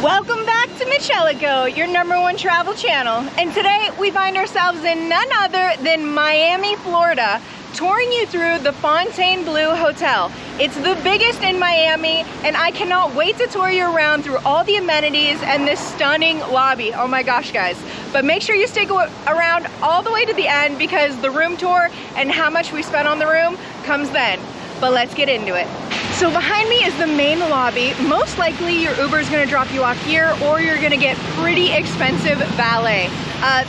Welcome back to MitchEllaCo, your #1 travel channel. And today we find ourselves in none other than Miami, Florida, touring you through the Fontainebleau Hotel. It's the biggest in Miami, and I cannot wait to tour you around through all the amenities and this stunning lobby. Oh my gosh, guys. But make sure you stick around all the way to the end because the room tour and how much we spent on the room comes then. But let's get into it. So behind me is the main lobby. Most likely your Uber is gonna drop you off here, or you're gonna get pretty expensive valet.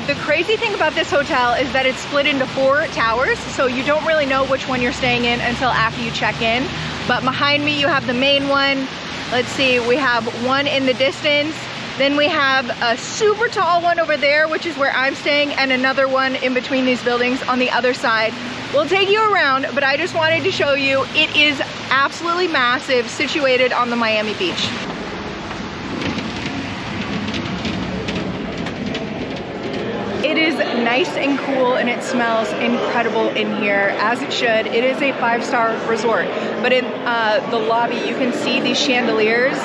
The crazy thing about this hotel is that it's split into 4 towers, so you don't really know which one you're staying in until after you check in. But behind me you have the main one. Let's see, we have one in the distance. Then we have a super tall one over there, which is where I'm staying, and another one in between these buildings on the other side. We'll take you around, but I just wanted to show you it is absolutely massive, situated on the Miami Beach. It is nice and cool, and it smells incredible in here, as it should. It is a 5-star resort, but in the lobby you can see these chandeliers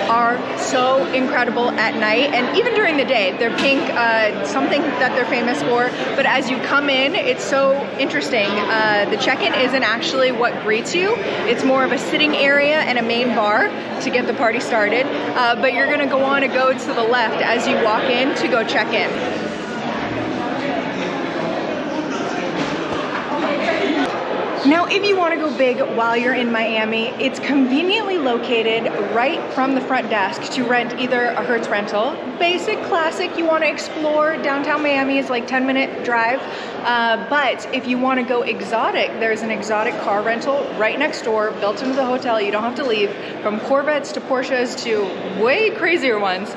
are so incredible at night, and even during the day. They're pink, something that they're famous for, but as you come in, it's so interesting. The check-in isn't actually what greets you. It's more of a sitting area and a main bar to get the party started, but you're gonna go on and go to the left as you walk in to go check in. Now, if you want to go big while you're in Miami, it's conveniently located right from the front desk to rent either a Hertz rental. Basic, classic, you want to explore downtown Miami, is like 10-minute drive. But if you want to go exotic, there's an exotic car rental right next door, built into the hotel. You don't have to leave. From Corvettes to Porsches to way crazier ones.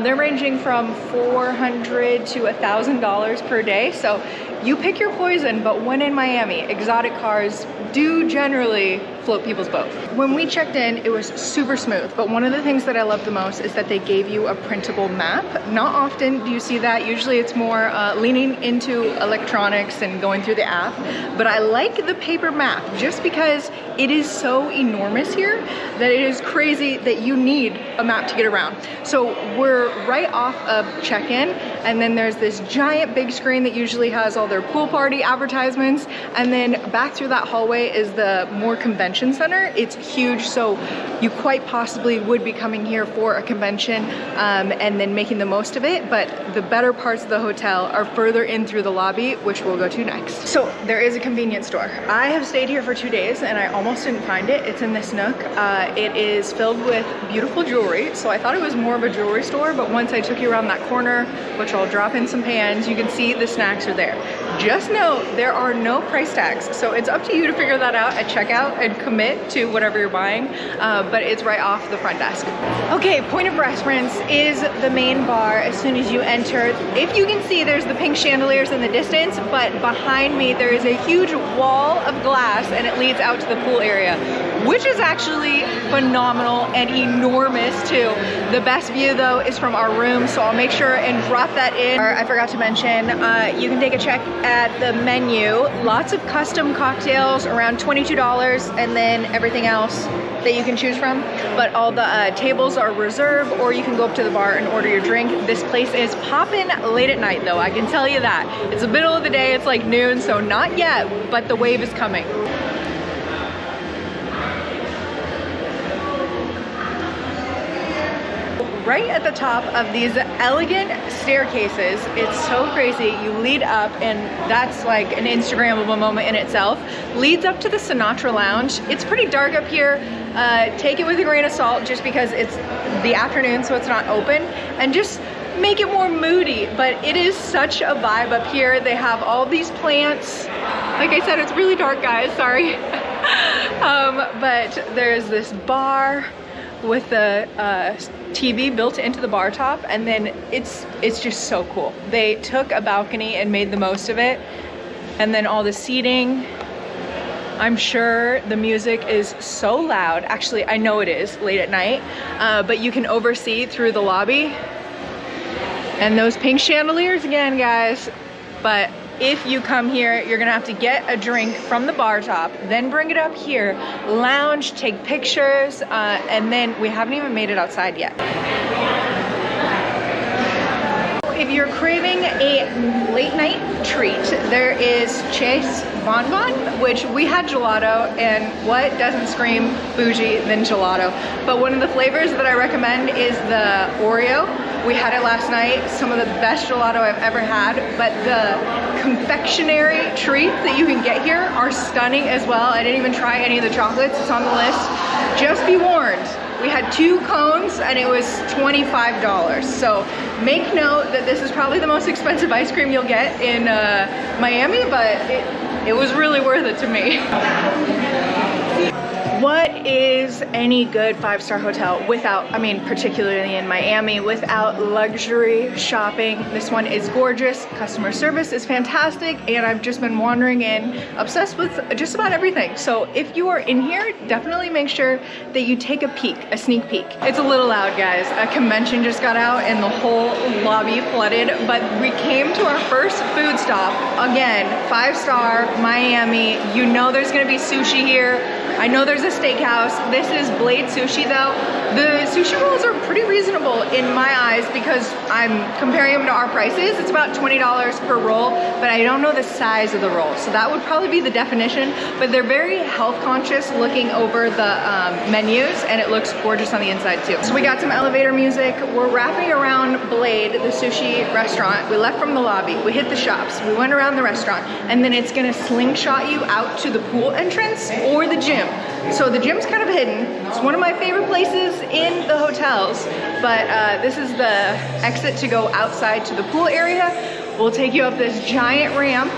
They're ranging from $400 to $1,000 per day. So you pick your poison, but when in Miami, exotic cars do generally float people's boat. When we checked in, it was super smooth, but one of the things that I love the most is that they gave you a printable map. Not often do you see that. Usually it's more leaning into electronics and going through the app, but I like the paper map just because it is so enormous here that it is crazy that you need a map to get around. So we're right off of check-in, and then there's this giant big screen that usually has all their pool party advertisements, and then back through that hallway is the more convention center. It's huge, so you quite possibly would be coming here for a convention and then making the most of it, but the better parts of the hotel are further in through the lobby, which we'll go to next. So there is a convenience store. I have stayed here for 2 days and I almost didn't find it. It's in this nook. It is filled with beautiful jewelry, so I thought it was more of a jewelry store, but once I took you around that corner, which I'll drop in some pans, you can see the snacks are there. Just note, there are no price tags, so it's up to you to figure that out at checkout and commit to whatever you're buying, but it's right off the front desk. Okay, point of reference is the main bar as soon as you enter. If you can see, there's the pink chandeliers in the distance, but behind me there is a huge wall of glass and it leads out to the pool area, which is actually phenomenal and enormous too. The best view though is from our room, so I'll make sure and drop that in. I forgot to mention, you can take a check at the menu. Lots of custom cocktails, around $22, and then everything else that you can choose from. But all the tables are reserved, or you can go up to the bar and order your drink. This place is poppin' late at night though, I can tell you that. It's the middle of the day, it's like noon, so not yet, but the wave is coming. Right at the top of these elegant staircases, it's so crazy. You lead up, and that's like an Instagrammable moment in itself. Leads up to the Sinatra lounge. It's pretty dark up here. Take it with a grain of salt just because it's the afternoon, so it's not open, and just make it more moody, but it is such a vibe up here. They have all these plants. Like I said, it's really dark, guys, sorry. But there's this bar with the TV built into the bar top, and then it's just so cool. They took a balcony and made the most of it, and then all the seating. I'm sure the music is so loud. Actually, I know it is late at night, but you can oversee through the lobby. And those pink chandeliers again, guys. But if you come here, you're gonna have to get a drink from the bar top, then bring it up here, lounge, take pictures, and then we haven't even made it outside yet. if you're craving a late night treat, there is Chase Bonbon, which we had gelato, and what doesn't scream bougie than gelato? But one of the flavors that I recommend is the Oreo. We had it last night, some of the best gelato I've ever had, but the confectionery treats that you can get here are stunning as well. I didn't even try any of the chocolates, it's on the list. Just be warned, we had 2 cones and it was $25. So make note that this is probably the most expensive ice cream you'll get in Miami, but it was really worth it to me. What is any good 5-star hotel without, I mean, particularly in Miami, without luxury shopping? This one is gorgeous, customer service is fantastic, and I've just been wandering in, obsessed with just about everything. So if you are in here, definitely make sure that you take a peek, a sneak peek. It's a little loud, guys. A convention just got out and the whole lobby flooded, but we came to our first food stop. Again, 5-star Miami. You know there's gonna be sushi here. I know there's a steakhouse. This is Blade Sushi though. The sushi rolls are pretty reasonable in my eyes because I'm comparing them to our prices. It's about $20 per roll, but I don't know the size of the roll. So that would probably be the definition, but they're very health conscious looking over the menus, and it looks gorgeous on the inside too. So we got some elevator music. We're wrapping around Blade, the sushi restaurant. We left from the lobby, we hit the shops, we went around the restaurant, and then it's gonna slingshot you out to the pool entrance or the gym. So the gym's kind of hidden. It's one of my favorite places in the hotels, but this is the exit to go outside to the pool area. We'll take you up this giant ramp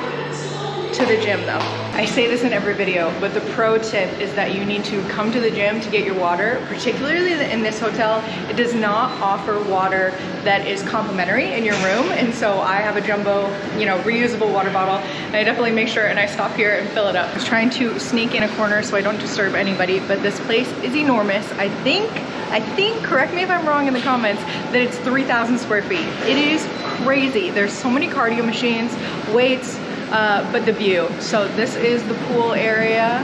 to the gym though. I say this in every video, but the pro tip is that you need to come to the gym to get your water. Particularly in this hotel, it does not offer water that is complimentary in your room. And so I have a jumbo, you know, reusable water bottle. And I definitely make sure and I stop here and fill it up. I was trying to sneak in a corner so I don't disturb anybody, but this place is enormous. I think, correct me if I'm wrong in the comments, that it's 3,000 square feet. It is crazy. There's so many cardio machines, weights, but the view. So this is the pool area,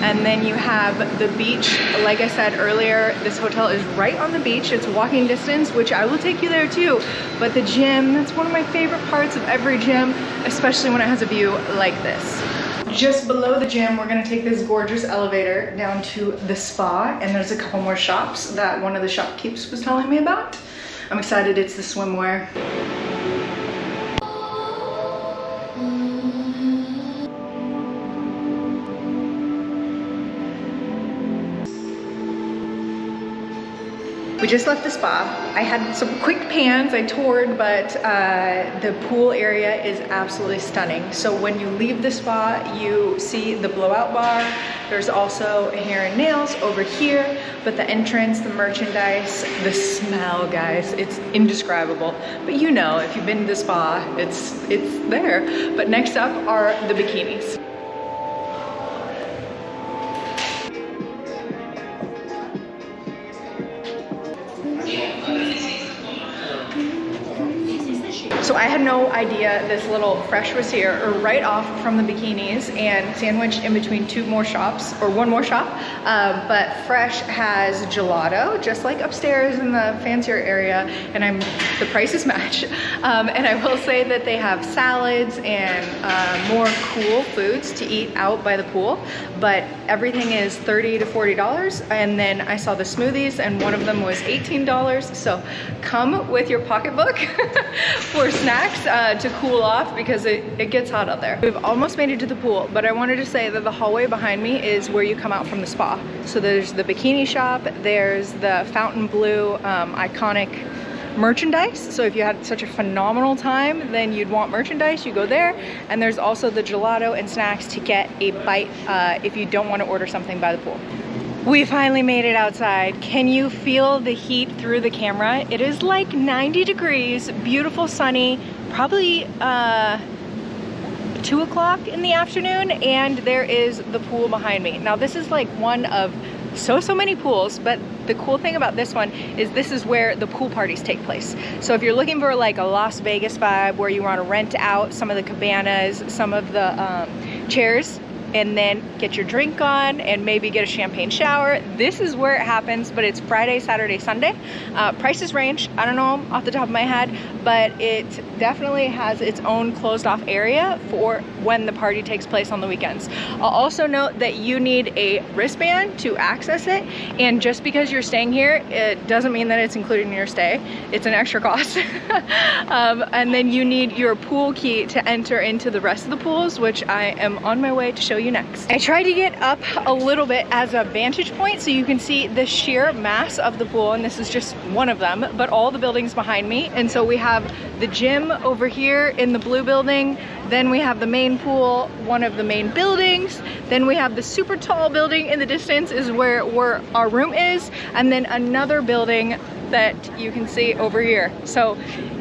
and then you have the beach. Like I said earlier, this hotel is right on the beach. It's walking distance, which I will take you there too. But the gym, that's one of my favorite parts of every gym, especially when it has a view like this. Just below the gym, we're gonna take this gorgeous elevator down to the spa, and there's a couple more shops that one of the shopkeepers was telling me about. I'm excited, it's the swimwear. We just left the spa. I had some quick pans, I toured, but the pool area is absolutely stunning. So when you leave the spa, you see the blowout bar. There's also hair and nails over here, but the entrance, the merchandise, the smell, guys, it's indescribable. But you know, if you've been to the spa, it's there. But next up are the bikinis. So I had no idea this little Fresh was here, or right off from the bikinis and sandwiched in between 2 more shops, or 1 more shop. But Fresh has gelato, just like upstairs in the fancier area, and the prices match. And I will say that they have salads and more cool foods to eat out by the pool, but everything is $30 to $40. And then I saw the smoothies, and one of them was $18. So come with your pocketbook for snacks to cool off, because it gets hot out there. We've almost made it to the pool, but I wanted to say that the hallway behind me is where you come out from the spa. So there's the bikini shop, there's the Fontainebleau iconic merchandise. So if you had such a phenomenal time, then you'd want merchandise, you go there. And there's also the gelato and snacks to get a bite if you don't want to order something by the pool. We finally made it outside. Can you feel the heat through the camera? It is like 90 degrees, beautiful, sunny, probably 2 o'clock in the afternoon, and there is the pool behind me. Now this is like one of so many pools, but the cool thing about this one is this is where the pool parties take place. So if you're looking for like a Las Vegas vibe where you want to rent out some of the cabanas, some of the chairs, and then get your drink on and maybe get a champagne shower. This is where it happens, but it's Friday, Saturday, Sunday. Prices range, I don't know off the top of my head, but it definitely has its own closed off area for when the party takes place on the weekends. I'll also note that you need a wristband to access it, and just because you're staying here, it doesn't mean that it's included in your stay. It's an extra cost. And then you need your pool key to enter into the rest of the pools, which I am on my way to show you next. I tried to get up a little bit as a vantage point so you can see the sheer mass of the pool, and this is just one of them, but all the buildings behind me. And so we have the gym over here in the blue building, then we have the main pool, one of the main buildings, then we have the super tall building in the distance is where our room is, and then another building that you can see over here. So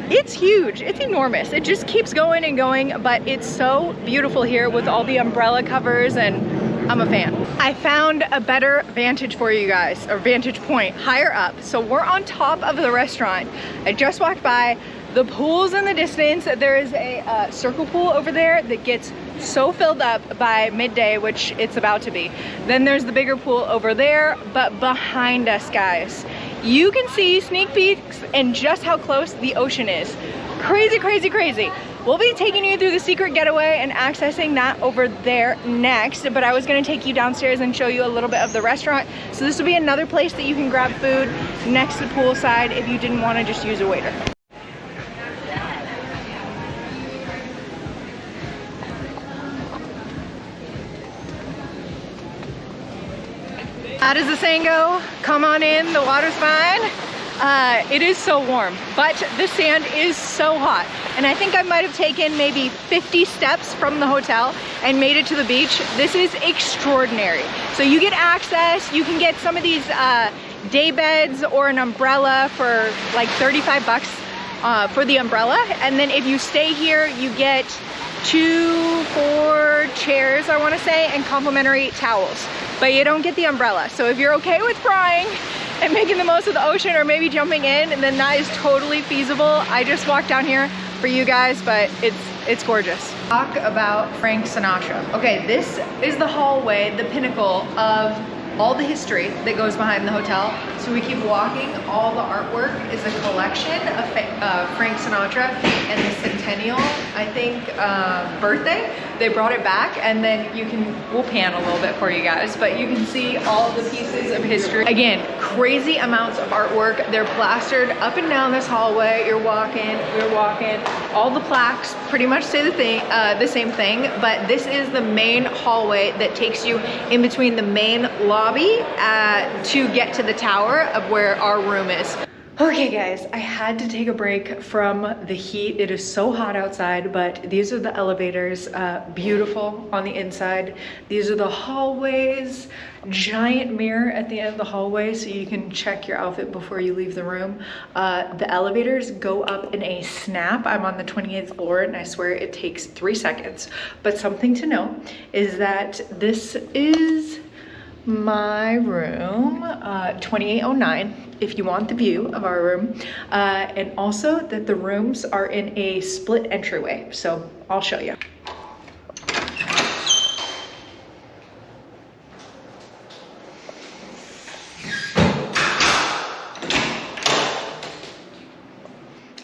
it's huge, it's enormous. It just keeps going and going, but it's so beautiful here with all the umbrella covers, and I'm a fan. I found a better vantage for you guys, or vantage point higher up. So we're on top of the restaurant. I just walked by. The pool's in the distance. There is a circle pool over there that gets so filled up by midday, which it's about to be. Then there's the bigger pool over there, but behind us, guys, you can see sneak peeks and just how close the ocean is. Crazy, crazy, crazy. We'll be taking you through the secret getaway and accessing that over there next, but I was gonna take you downstairs and show you a little bit of the restaurant. So this will be another place that you can grab food next to poolside if you didn't wanna just use a waiter. How does the saying go? Come on in, the water's fine. It is so warm, but the sand is so hot. And I think I might have taken maybe 50 steps from the hotel and made it to the beach. This is extraordinary. So you get access, you can get some of these day beds or an umbrella for like 35 bucks for the umbrella. And then if you stay here, you get 4 chairs, I wanna say, and complimentary towels. But you don't get the umbrella. So if you're okay with crying and making the most of the ocean, or maybe jumping in, then that is totally feasible. I just walked down here for you guys, but it's gorgeous. Talk about Frank Sinatra. Okay, this is the hallway, the pinnacle of all the history that goes behind the hotel. So we keep walking. All the artwork is a collection of Frank Sinatra and the centennial, I think, birthday. They brought it back, and then we'll pan a little bit for you guys, but you can see all the pieces of history. Again, crazy amounts of artwork. They're plastered up and down this hallway. You're walking, we're walking. All the plaques pretty much say the same thing, but this is the main hallway that takes you in between the main lobby to get to the tower of where our room is. Okay guys, I had to take a break from the heat. It is so hot outside, but these are the elevators, beautiful on the inside. These are the hallways, giant mirror at the end of the hallway so you can check your outfit before you leave the room. The elevators go up in a snap. I'm on the 28th floor and I swear it takes 3 seconds. But something to note is that this is my room, 2809, if you want the view of our room, and also that the rooms are in a split entryway, so I'll show you.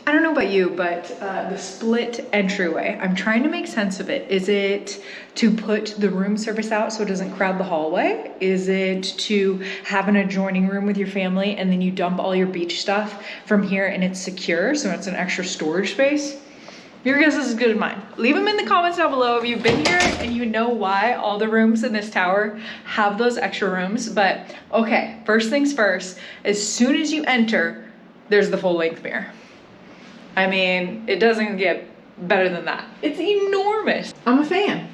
I don't know about you, but the split entryway, I'm trying to make sense of it. Is it to put the room service out so it doesn't crowd the hallway? Is it to have an adjoining room with your family and then you dump all your beach stuff from here and it's secure, so it's an extra storage space? Your guess is as good as mine. Leave them in the comments down below if you've been here and you know why all the rooms in this tower have those extra rooms. But okay, first things first, as soon as you enter, there's the full length mirror. I mean, it doesn't get better than that. It's enormous. I'm a fan.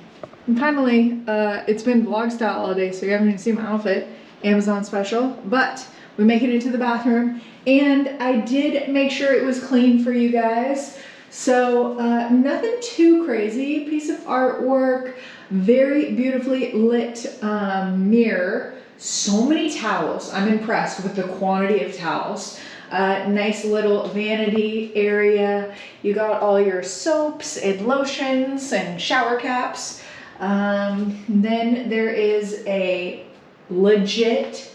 And finally, it's been vlog style all day, so you haven't even seen my outfit. Amazon special, but we make it into the bathroom, and I did make sure it was clean for you guys. So nothing too crazy. Piece of artwork, very beautifully lit mirror. So many towels. I'm impressed with the quantity of towels. Nice little vanity area. You got all your soaps and lotions and shower caps. Then there is a legit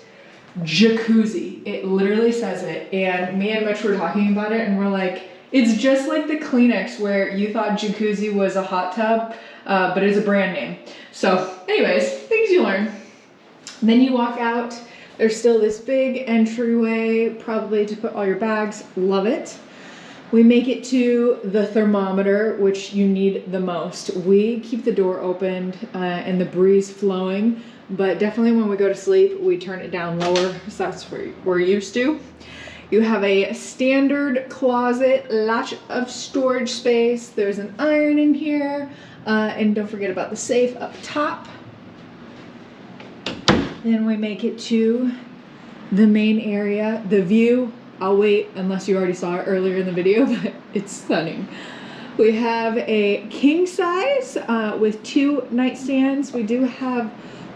jacuzzi. It literally says it. And me and Mitch were talking about it and we're like, it's just like the Kleenex where you thought jacuzzi was a hot tub, but it's a brand name. So anyways, things you learn. Then you walk out. There's still this big entryway, probably to put all your bags. Love it. We make it to the thermometer, which you need the most. We keep the door opened and the breeze flowing, but definitely when we go to sleep, we turn it down lower because that's where we're used to. You have a standard closet, lots of storage space. There's an iron in here, and don't forget about the safe up top. Then we make it to the main area. The view, I'll wait unless you already saw it earlier in the video, but it's stunning. We have a king size with 2 nightstands. We do have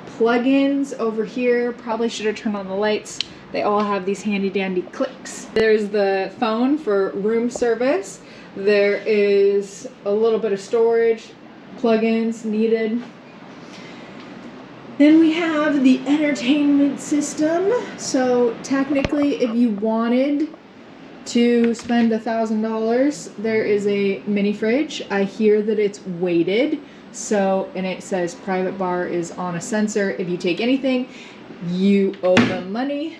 plug-ins over here. Probably should have turned on the lights. They all have these handy dandy clicks. There's the phone for room service. There is a little bit of storage, plug-ins needed. Then we have the entertainment system. So technically, if you wanted to spend $1,000, there is a mini fridge. I hear that it's weighted. So, and it says private bar is on a sensor. If you take anything, you owe them money.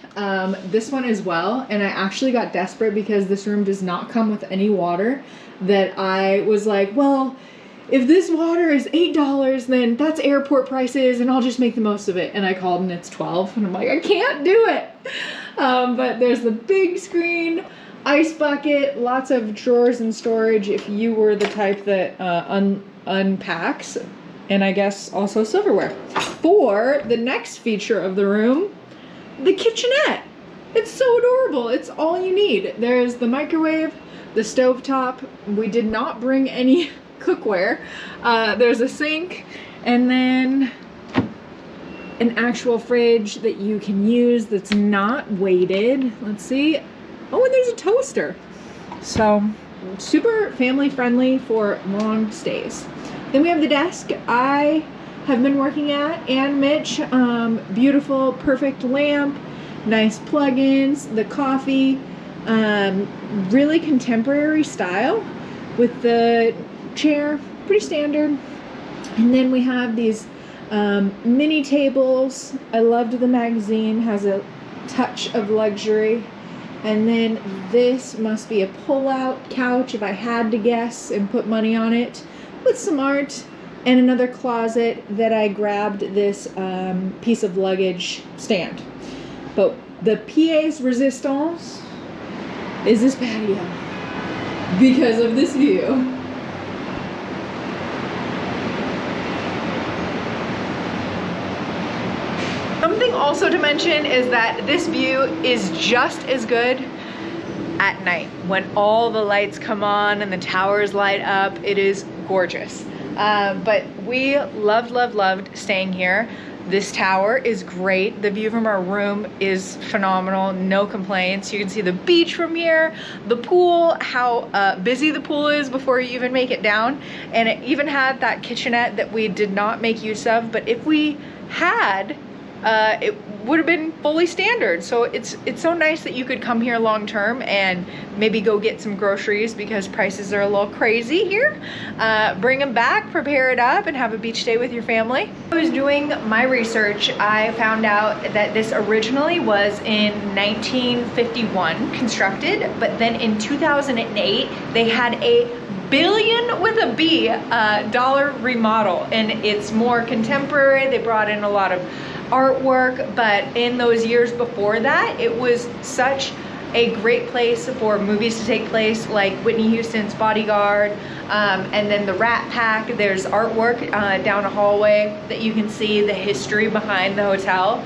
This one as well. And I actually got desperate because this room does not come with any water, that I was like, well, if this water is $8, then that's airport prices and I'll just make the most of it. And I called and it's 12 and I'm like, I can't do it. But there's the big screen, ice bucket, lots of drawers and storage if you were the type that unpacks, and I guess also silverware. For the next feature of the room, the kitchenette. It's so adorable. It's all you need. There's the microwave, the stovetop. We did not bring any cookware. There's a sink, and then an actual fridge that you can use that's not weighted. Let's see. Oh, and there's a toaster. So super family friendly for long stays. Then we have the desk I have been working at, and Mitch. Beautiful, perfect lamp, nice plugins, the coffee, really contemporary style with the chair, pretty standard. And then we have these mini tables. I loved the magazine, has a touch of luxury. And then this must be a pull-out couch if I had to guess and put money on it, with some art, and another closet that I grabbed this piece of luggage stand. But the pièce résistance is this patio because of this view. Something also to mention is that this view is just as good at night when all the lights come on and the towers light up. It is gorgeous. But we loved staying here. This tower is great. The view from our room is phenomenal. No complaints. You can see the beach from here, the pool, how busy the pool is before you even make it down. And it even had that kitchenette that we did not make use of, but if we had, it would have been fully standard. So it's so nice that you could come here long term and maybe go get some groceries because prices are a little crazy here. Bring them back, prepare it up, and have a beach day with your family. I was doing my research. I found out that this originally was in 1951 constructed, but then in 2008 they had a billion with a B dollar remodel, and it's more contemporary. They brought in a lot of artwork, but in those years before that, it was such a great place for movies to take place, like Whitney Houston's Bodyguard, and then the Rat Pack. There's artwork down a hallway that you can see the history behind the hotel.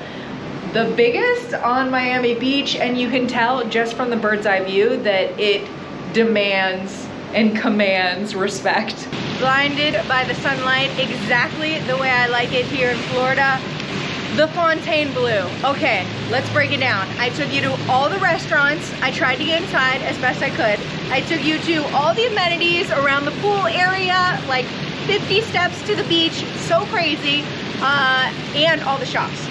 The biggest on Miami Beach, and you can tell just from the bird's eye view that it demands and commands respect. Blinded by the sunlight exactly the way I like it here in Florida. The Fontainebleau. Okay, let's break it down. I took you to all the restaurants. I tried to get inside as best I could. I took you to all the amenities around the pool area, like 50 steps to the beach, so crazy, and all the shops.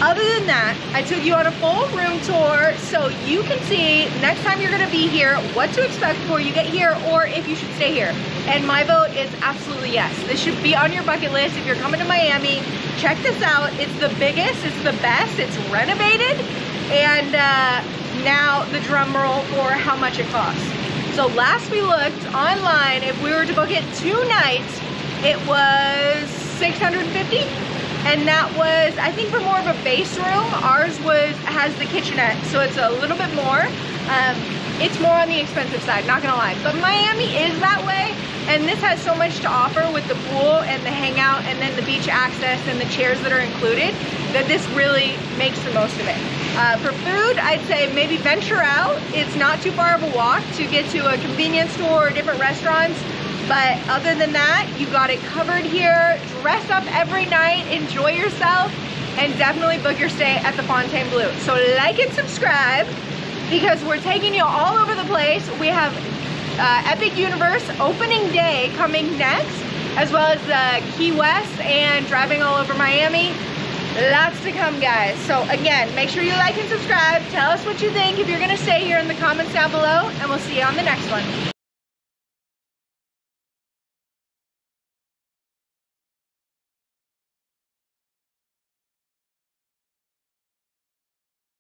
Other than that, I took you on a full room tour so you can see next time you're gonna be here what to expect before you get here, or if you should stay here. And my vote is absolutely yes. This should be on your bucket list if you're coming to Miami. Check this out. It's the biggest, it's the best, it's renovated, and now the drum roll for how much it costs. So last we looked online, if we were to book it 2 nights, it was $650. And that was, I think, for more of a base room. Ours has the kitchenette, so it's a little bit more. It's more on the expensive side, not gonna lie. But Miami is that way, and this has so much to offer with the pool and the hangout and then the beach access and the chairs that are included, that this really makes the most of it. For food, I'd say maybe venture out. It's not too far of a walk to get to a convenience store or different restaurants. But other than that, you got it covered here. Dress up every night, enjoy yourself, and definitely book your stay at the Fontainebleau. So like and subscribe, because we're taking you all over the place. We have Epic Universe opening day coming next, as well as the Key West and driving all over Miami. Lots to come, guys. So again, make sure you like and subscribe. Tell us what you think if you're gonna stay here in the comments down below, and we'll see you on the next one.